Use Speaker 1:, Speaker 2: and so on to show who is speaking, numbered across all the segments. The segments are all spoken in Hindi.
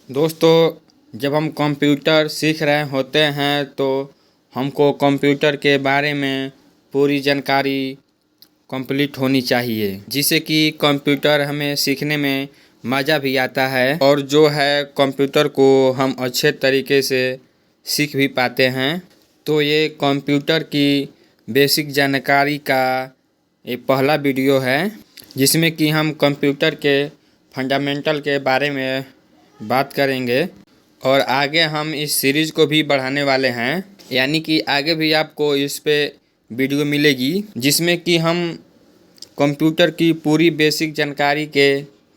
Speaker 1: दोस्तों, जब हम कंप्यूटर सीख रहे होते हैं तो हमको कंप्यूटर के बारे में पूरी जानकारी कंप्लीट होनी चाहिए, जिससे कि कंप्यूटर हमें सीखने में मज़ा भी आता है और जो है कंप्यूटर को हम अच्छे तरीके से सीख भी पाते हैं। तो ये कंप्यूटर की बेसिक जानकारी का ये पहला वीडियो है, जिसमें कि हम कंप्यूटर के फंडामेंटल के बारे में बात करेंगे और आगे हम इस सीरीज़ को भी बढ़ाने वाले हैं, यानी कि आगे भी आपको इस पे वीडियो मिलेगी जिसमें कि हम कंप्यूटर की पूरी बेसिक जानकारी के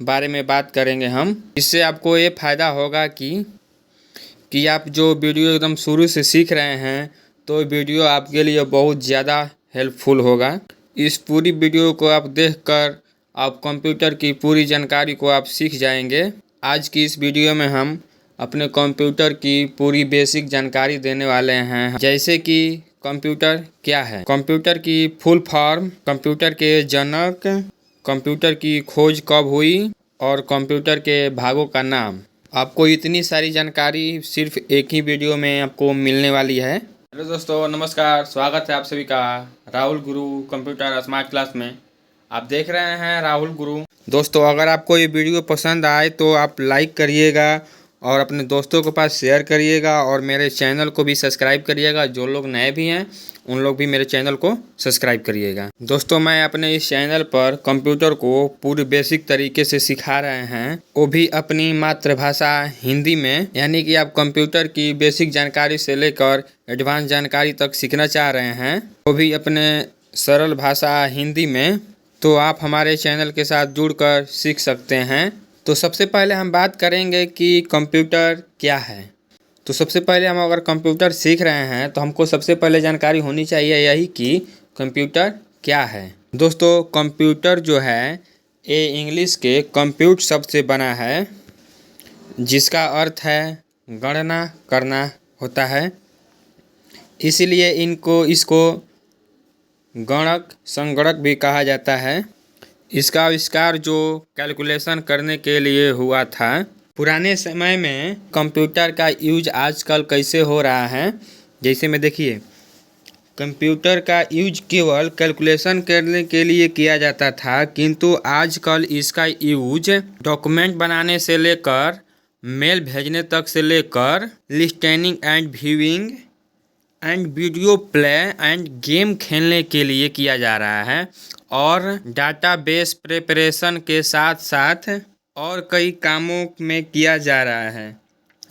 Speaker 1: बारे में बात करेंगे इससे आपको ये फ़ायदा होगा कि आप जो वीडियो एकदम शुरू से सीख रहे हैं तो वीडियो आपके लिए बहुत ज़्यादा हेल्पफुल होगा। इस पूरी वीडियो को आप देखकर आप कंप्यूटर की पूरी जानकारी को आप सीख जाएंगे। आज की इस वीडियो में हम अपने कंप्यूटर की पूरी बेसिक जानकारी देने वाले हैं, जैसे कि कंप्यूटर क्या है, कंप्यूटर की फुल फॉर्म, कंप्यूटर के जनक, कंप्यूटर की खोज कब हुई और कंप्यूटर के भागों का नाम। आपको इतनी सारी जानकारी सिर्फ एक ही वीडियो में आपको मिलने वाली है। हेलो दोस्तों, नमस्कार, स्वागत है आप सभी का राहुल गुरु कंप्यूटर स्मार्ट क्लास में। आप देख रहे हैं राहुल गुरु। दोस्तों, अगर आपको ये वीडियो पसंद आए तो आप लाइक करिएगा और अपने दोस्तों के पास शेयर करिएगा और मेरे चैनल को भी सब्सक्राइब करिएगा। जो लोग नए भी हैं उन लोग भी मेरे चैनल को सब्सक्राइब करिएगा। दोस्तों, मैं अपने इस चैनल पर कंप्यूटर को पूरी बेसिक तरीके से सिखा रहे हैं, वो भी अपनी मातृभाषा हिंदी में, यानी कि आप कंप्यूटर की बेसिक जानकारी से लेकर एडवांस जानकारी तक सीखना चाह रहे हैं, वो भी अपने सरल भाषा हिंदी में, तो आप हमारे चैनल के साथ जुड़कर सीख सकते हैं। तो सबसे पहले हम बात करेंगे कि कंप्यूटर क्या है। तो सबसे पहले हम अगर कंप्यूटर सीख रहे हैं तो हमको सबसे पहले जानकारी होनी चाहिए यही कि कंप्यूटर क्या है। दोस्तों, कंप्यूटर जो है ये इंग्लिश के कंप्यूट शब्द से बना है, जिसका अर्थ है गणना करना होता है। इसीलिए इसको गणक संगणक भी कहा जाता है। इसका आविष्कार जो कैलकुलेशन करने के लिए हुआ था। पुराने समय में कंप्यूटर का यूज आजकल कैसे हो रहा है, जैसे में देखिए, कंप्यूटर का यूज केवल कैलकुलेशन करने के लिए किया जाता था, किंतु आजकल इसका यूज डॉक्यूमेंट बनाने से लेकर मेल भेजने तक से लेकर listening and viewing and video play end game खेलने के लिए किया जा रहा है और डाटाबेस प्रिपरेशन के साथ साथ और कई कामों में किया जा रहा है।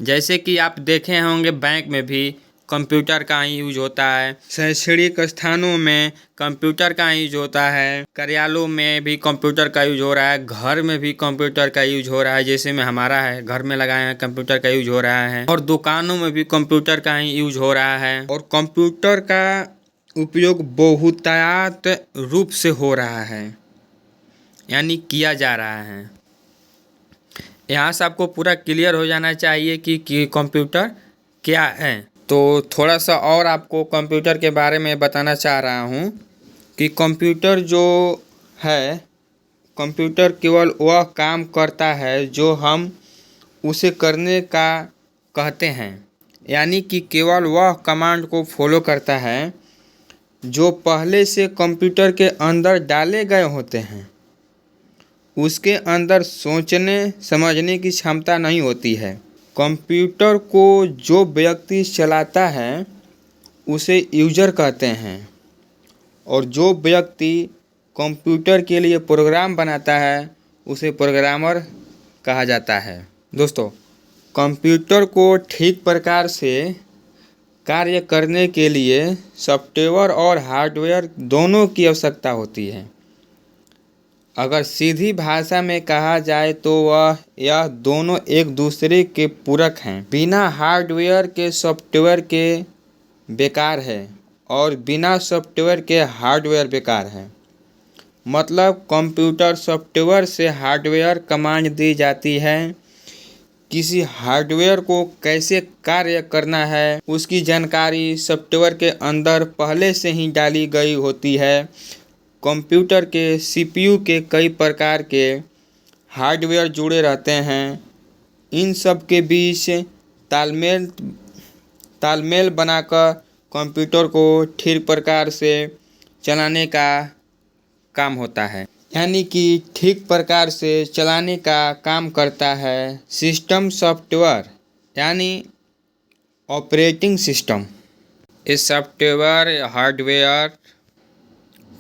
Speaker 1: जैसे कि आप देखे होंगे बैंक में भी कंप्यूटर का ही यूज होता है, शैक्षणिक स्थानों में कंप्यूटर का यूज होता है, कार्यालयों में भी कंप्यूटर का यूज हो रहा है, घर में भी कंप्यूटर का यूज हो रहा है, जैसे में हमारा है घर में लगाए हैं कंप्यूटर का यूज हो रहा है, और दुकानों में भी कंप्यूटर का ही यूज हो रहा है। और कंप्यूटर का उपयोग बहुतायत रूप से हो रहा है, यानी किया जा रहा है। यहाँ से आपको पूरा क्लियर हो जाना चाहिए कि कंप्यूटर क्या है। तो थोड़ा सा और आपको कंप्यूटर के बारे में बताना चाह रहा हूँ कि कंप्यूटर जो है, कंप्यूटर केवल वह काम करता है जो हम उसे करने का कहते हैं, यानी कि केवल वह कमांड को फॉलो करता है जो पहले से कंप्यूटर के अंदर डाले गए होते हैं। उसके अंदर सोचने समझने की क्षमता नहीं होती है। कंप्यूटर को जो व्यक्ति चलाता है उसे यूजर कहते हैं और जो व्यक्ति कंप्यूटर के लिए प्रोग्राम बनाता है उसे प्रोग्रामर कहा जाता है। दोस्तों, कंप्यूटर को ठीक प्रकार से कार्य करने के लिए सॉफ्टवेयर और हार्डवेयर दोनों की आवश्यकता होती है। अगर सीधी भाषा में कहा जाए तो यह दोनों एक दूसरे के पूरक हैं। बिना हार्डवेयर के सॉफ्टवेयर के बेकार है और बिना सॉफ्टवेयर के हार्डवेयर बेकार है। मतलब कंप्यूटर सॉफ्टवेयर से हार्डवेयर कमांड दी जाती है। किसी हार्डवेयर को कैसे कार्य करना है उसकी जानकारी सॉफ्टवेयर के अंदर पहले से ही डाली गई होती है। कंप्यूटर के सीपीयू के कई प्रकार के हार्डवेयर जुड़े रहते हैं। इन सब के बीच तालमेल बनाकर कंप्यूटर को ठीक प्रकार से चलाने का काम होता है। यानी कि ठीक प्रकार से चलाने का काम करता है सिस्टम सॉफ्टवेयर यानी ऑपरेटिंग सिस्टम। इस software hardware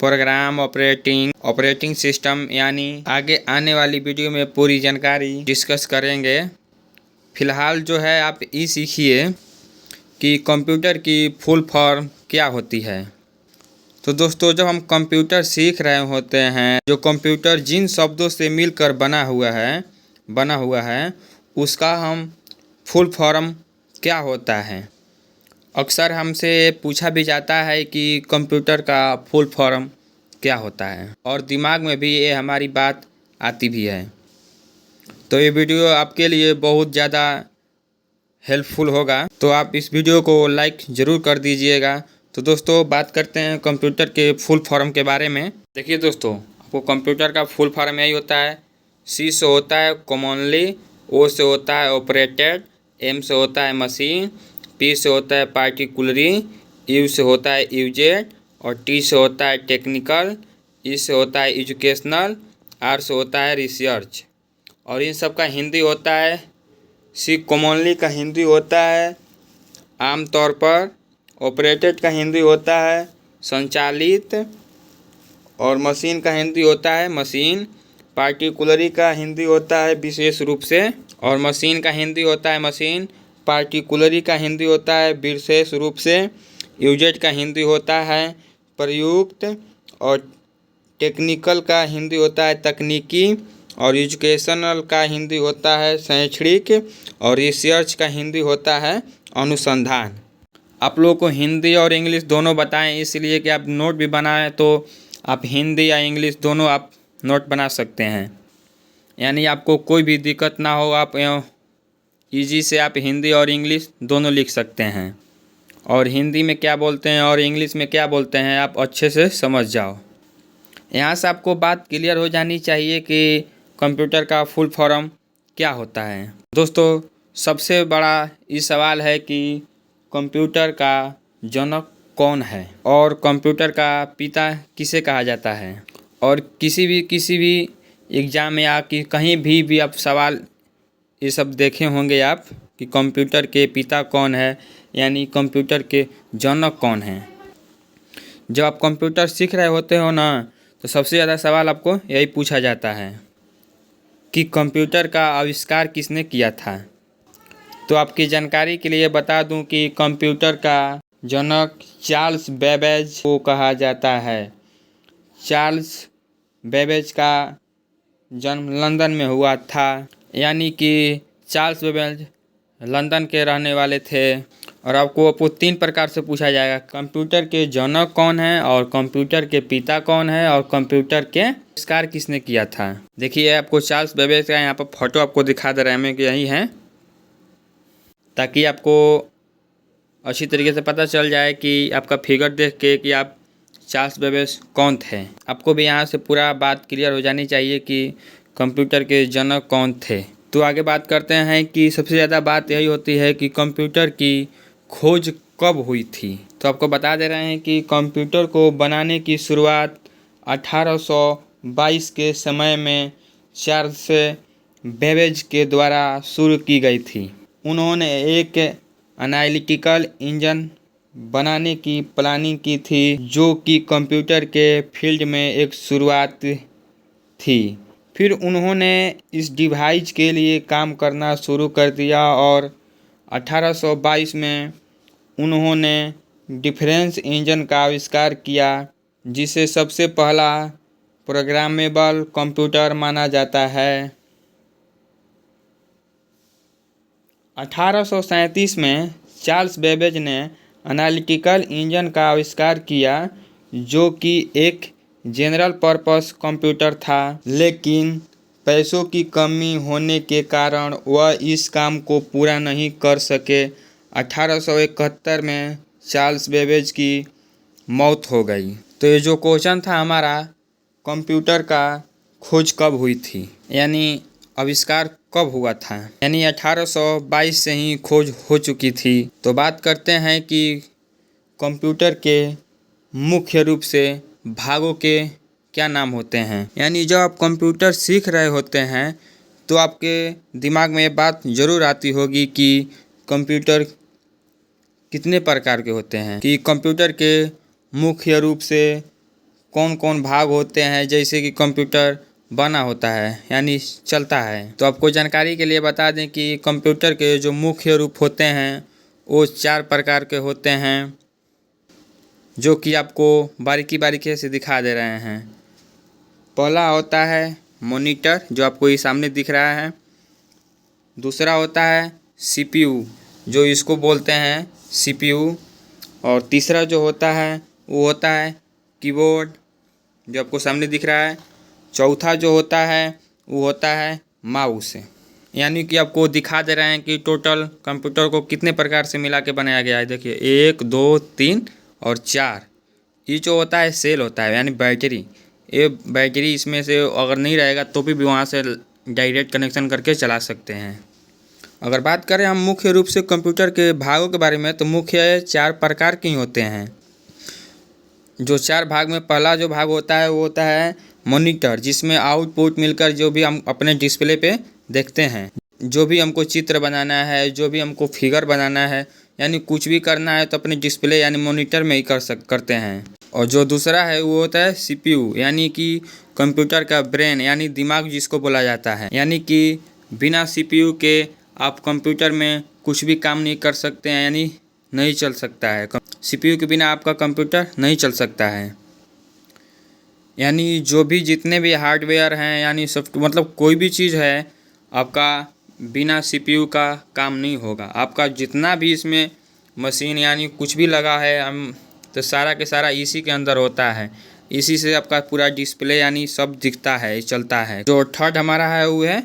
Speaker 1: program operating system यानी आगे आने वाली वीडियो में पूरी जानकारी डिस्कस करेंगे। फिलहाल जो है आप ये सीखिए कि कंप्यूटर की फुल फॉर्म क्या होती है। तो दोस्तों, जब हम कंप्यूटर सीख रहे होते हैं, जो कंप्यूटर जिन शब्दों से मिलकर बना हुआ है उसका हम फुल फॉर्म क्या होता है। अक्सर हमसे पूछा भी जाता है कि कंप्यूटर का फुल फॉर्म क्या होता है, और दिमाग में भी ये हमारी बात आती भी है। तो ये वीडियो आपके लिए बहुत ज़्यादा हेल्पफुल होगा, तो आप इस वीडियो को लाइक ज़रूर कर दीजिएगा। तो दोस्तों, बात करते हैं कंप्यूटर के फुल फॉर्म के बारे में। देखिए दोस्तों, आपको कंप्यूटर का फुल फॉर्म यही होता है। सी से होता है कॉमनली, ओ से होता है ऑपरेटेड, एम से होता है मशीन, पी से होता है पार्टिकुलरी, यू से होता है यूजेड, और टी से होता है टेक्निकल, ई से होता है एजुकेशनल, आर से होता है रिसर्च। और इन सब का हिंदी होता है, सी कॉमनली का हिंदी होता है आमतौर पर, ऑपरेटेड का हिंदी होता है संचालित, और मशीन का हिंदी होता है मशीन, पार्टिकुलरी का हिंदी होता है विशेष रूप से, और मशीन का हिंदी होता है मशीन, पार्टिकुलरी का हिंदी होता है विशेष रूप से, यूजेड का हिंदी होता है प्रयुक्त, और टेक्निकल का हिंदी होता है तकनीकी, और एजुकेशनल का हिंदी होता है शैक्षणिक, और रिसर्च का हिंदी होता है अनुसंधान। आप लोगों को हिंदी और इंग्लिश दोनों बताएं, इसलिए कि आप नोट भी बनाएं तो आप हिंदी या इंग्लिश दोनों आप नोट बना सकते हैं। यानी आपको कोई भी दिक्कत ना हो, आप ईजी से आप हिंदी और इंग्लिश दोनों लिख सकते हैं, और हिंदी में क्या बोलते हैं और इंग्लिश में क्या बोलते हैं आप अच्छे से समझ जाओ। यहाँ से आपको बात क्लियर हो जानी चाहिए कि कंप्यूटर का फुल फॉर्म क्या होता है। दोस्तों, सबसे बड़ा ये सवाल है कि कंप्यूटर का जनक कौन है, और कंप्यूटर का पिता किसे कहा जाता है। और किसी भी एग्ज़ाम में या कि कहीं भी आप सवाल ये सब देखे होंगे आप कि कंप्यूटर के पिता कौन है, यानी कंप्यूटर के जनक कौन है। जब आप कंप्यूटर सीख रहे होते हो ना, तो सबसे ज़्यादा सवाल आपको यही पूछा जाता है कि कंप्यूटर का आविष्कार किसने किया था। तो आपकी जानकारी के लिए बता दूं कि कंप्यूटर का जनक चार्ल्स बेबेज को कहा जाता है। चार्ल्स बेबेज का जन्म लंदन में हुआ था, यानी कि चार्ल्स बेबेज लंदन के रहने वाले थे। और आपको 3 प्रकार से पूछा जाएगा, कंप्यूटर के जनक कौन है, और कंप्यूटर के पिता कौन है, और कंप्यूटर के आविष्कार किसने किया था। देखिए, आपको चार्ल्स बेबेज का यहाँ पर फोटो आपको दिखा दे रहे हैं कि यही है, ताकि आपको अच्छी तरीके से पता चल जाए कि आपका फिगर देख के कि आप चार्ल्स बेबेज कौन थे। आपको भी यहाँ से पूरा बात क्लियर हो जानी चाहिए कि कंप्यूटर के जनक कौन थे। तो आगे बात करते हैं कि सबसे ज़्यादा बात यही होती है कि कंप्यूटर की खोज कब हुई थी। तो आपको बता दे रहे हैं कि कंप्यूटर को बनाने की शुरुआत 1822 के समय में चार्ल्स बेबेज के द्वारा शुरू की गई थी। उन्होंने एक एनालिटिकल इंजन बनाने की प्लानिंग की थी, जो कि कंप्यूटर के फील्ड में एक शुरुआत थी। फिर उन्होंने इस डिवाइस के लिए काम करना शुरू कर दिया, और 1822 में उन्होंने डिफरेंस इंजन का आविष्कार किया, जिसे सबसे पहला प्रोग्रामेबल कंप्यूटर माना जाता है। 1837 में चार्ल्स बेबेज ने एनालिटिकल इंजन का आविष्कार किया, जो कि एक जनरल पर्पस कंप्यूटर था, लेकिन पैसों की कमी होने के कारण वह इस काम को पूरा नहीं कर सके। 1871 में चार्ल्स बेबेज की मौत हो गई। तो ये जो क्वेश्चन था हमारा, कंप्यूटर का खोज कब हुई थी, यानी आविष्कार कब हुआ था, यानी 1822 से ही खोज हो चुकी थी। तो बात करते हैं कि कंप्यूटर के मुख्य रूप से भागों के क्या नाम होते हैं। यानी जब आप कंप्यूटर सीख रहे होते हैं तो आपके दिमाग में ये बात ज़रूर आती होगी कि कंप्यूटर कितने प्रकार के होते हैं, कि कंप्यूटर के मुख्य रूप से कौन कौन भाग होते हैं। जैसे कि कंप्यूटर बना होता है यानी चलता है। तो आपको जानकारी के लिए बता दें कि कंप्यूटर के जो मुख्य रूप होते हैं वो 4 प्रकार के होते हैं, जो कि आपको बारीकी बारीकी से दिखा दे रहे हैं। पहला होता है मॉनिटर, जो आपको ये सामने दिख रहा है। दूसरा होता है सीपीयू, जो इसको बोलते हैं सीपीयू। और तीसरा जो होता है वो होता है कीबोर्ड, जो आपको सामने दिख रहा है। चौथा जो होता है वो होता है माउस, यानी कि आपको दिखा दे रहे हैं कि टोटल कंप्यूटर को कितने प्रकार से मिला के बनाया गया है। देखिए 1 2 3 और 4। ये जो होता है सेल होता है, यानी बैटरी। ये बैटरी इसमें से अगर नहीं रहेगा तो भी वहाँ से डायरेक्ट कनेक्शन करके चला सकते हैं। अगर बात करें हम मुख्य रूप से कंप्यूटर के भागों के बारे में, तो मुख्य 4 प्रकार के ही होते हैं। जो 4 भाग में पहला जो भाग होता है वो होता है मॉनिटर, जिसमें आउटपुट मिलकर जो भी हम अपने डिस्प्ले पे देखते हैं, जो भी हमको चित्र बनाना है, जो भी हमको फिगर बनाना है, यानी कुछ भी करना है तो अपने डिस्प्ले यानी मॉनिटर में ही करते हैं। और जो दूसरा है वो होता है सीपीयू, यानी कि कंप्यूटर का ब्रेन यानी दिमाग जिसको बोला जाता है। यानी कि बिना सीपीयू के आप कंप्यूटर में कुछ भी काम नहीं कर सकते हैं, यानी नहीं चल सकता है। सीपीयू के बिना आपका कंप्यूटर नहीं चल सकता है। यानी जो भी जितने भी हार्डवेयर हैं, यानी मतलब कोई भी चीज़ है, आपका बिना सीपीयू का काम नहीं होगा। आपका जितना भी इसमें मशीन यानी कुछ भी लगा है तो सारा के सारा इसी के अंदर होता है। इसी से आपका पूरा डिस्प्ले यानी सब दिखता है, चलता है। जो थर्ड हमारा है वो है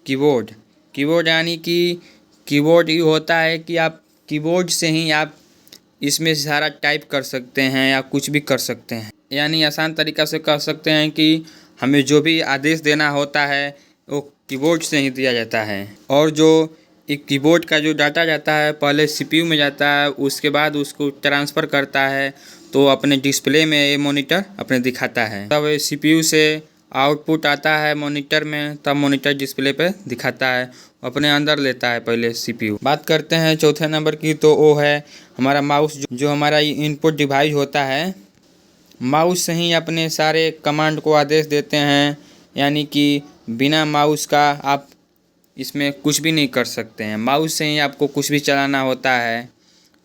Speaker 1: कीबोर्ड। कीबोर्ड यानी कि कीबोर्ड ये होता है कि आप कीबोर्ड से ही आप इसमें सारा टाइप कर सकते हैं या कुछ भी कर सकते हैं। यानी आसान तरीक़ा से कह सकते हैं कि हमें जो भी आदेश देना होता है वो कीबोर्ड से ही दिया जाता है। और जो एक कीबोर्ड का जो डाटा जाता है पहले सीपीयू में जाता है, उसके बाद उसको ट्रांसफ़र करता है तो अपने डिस्प्ले में ये मॉनिटर अपने दिखाता है। तब सीपीयू से आउटपुट आता है मॉनिटर में, तब मॉनिटर डिस्प्ले पे दिखाता है, अपने अंदर लेता है पहले सीपीयू। बात करते हैं चौथे नंबर की, तो वो है हमारा माउस, जो हमारा इनपुट डिवाइस होता है। माउस से ही अपने सारे कमांड को आदेश देते हैं, यानी कि बिना माउस का आप इसमें कुछ भी नहीं कर सकते हैं। माउस से ही आपको कुछ भी चलाना होता है।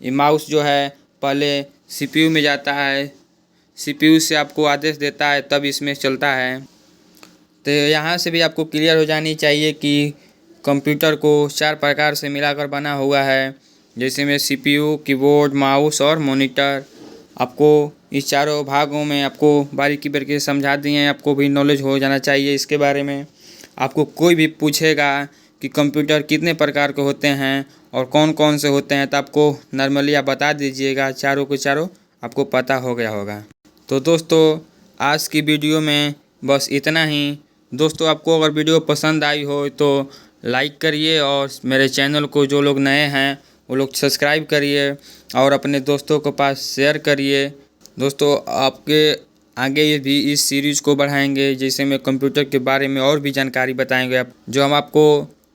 Speaker 1: ये माउस जो है पहले सीपीयू में जाता है, सीपीयू से आपको आदेश देता है, तब इसमें चलता है। तो यहाँ से भी आपको क्लियर हो जानी चाहिए कि कंप्यूटर को 4 प्रकार से मिलाकर बना हुआ है, जैसे में सीपीयू, कीबोर्ड, माउस और मॉनिटर। आपको इस चारों भागों में आपको बारीकी बारीकी समझा दिए हैं। आपको भी नॉलेज हो जाना चाहिए इसके बारे में। आपको कोई भी पूछेगा कि कंप्यूटर कितने प्रकार के होते हैं और कौन कौन से होते हैं, तो आपको नॉर्मली आप बता दीजिएगा, चारों के चारों आपको पता हो गया होगा। तो दोस्तों आज की वीडियो में बस इतना ही। दोस्तों आपको अगर वीडियो पसंद आई हो तो लाइक करिए, और मेरे चैनल को जो लोग नए हैं वो लोग सब्सक्राइब करिए और अपने दोस्तों के पास शेयर करिए। दोस्तों आपके आगे भी इस सीरीज़ को बढ़ाएंगे, जैसे मैं कंप्यूटर के बारे में और भी जानकारी बताएंगे, जो हम आपको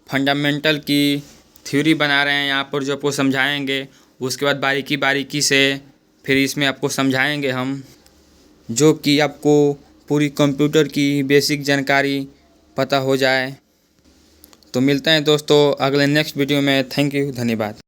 Speaker 1: फंडामेंटल की थ्योरी बना रहे हैं यहाँ पर, जो आपको समझाएंगे। उसके बाद बारीकी बारीकी से फिर इसमें आपको समझाएंगे हम, जो कि आपको पूरी कंप्यूटर की बेसिक जानकारी पता हो जाए। तो मिलते हैं दोस्तों अगले नेक्स्ट वीडियो में। थैंक यू, धन्यवाद।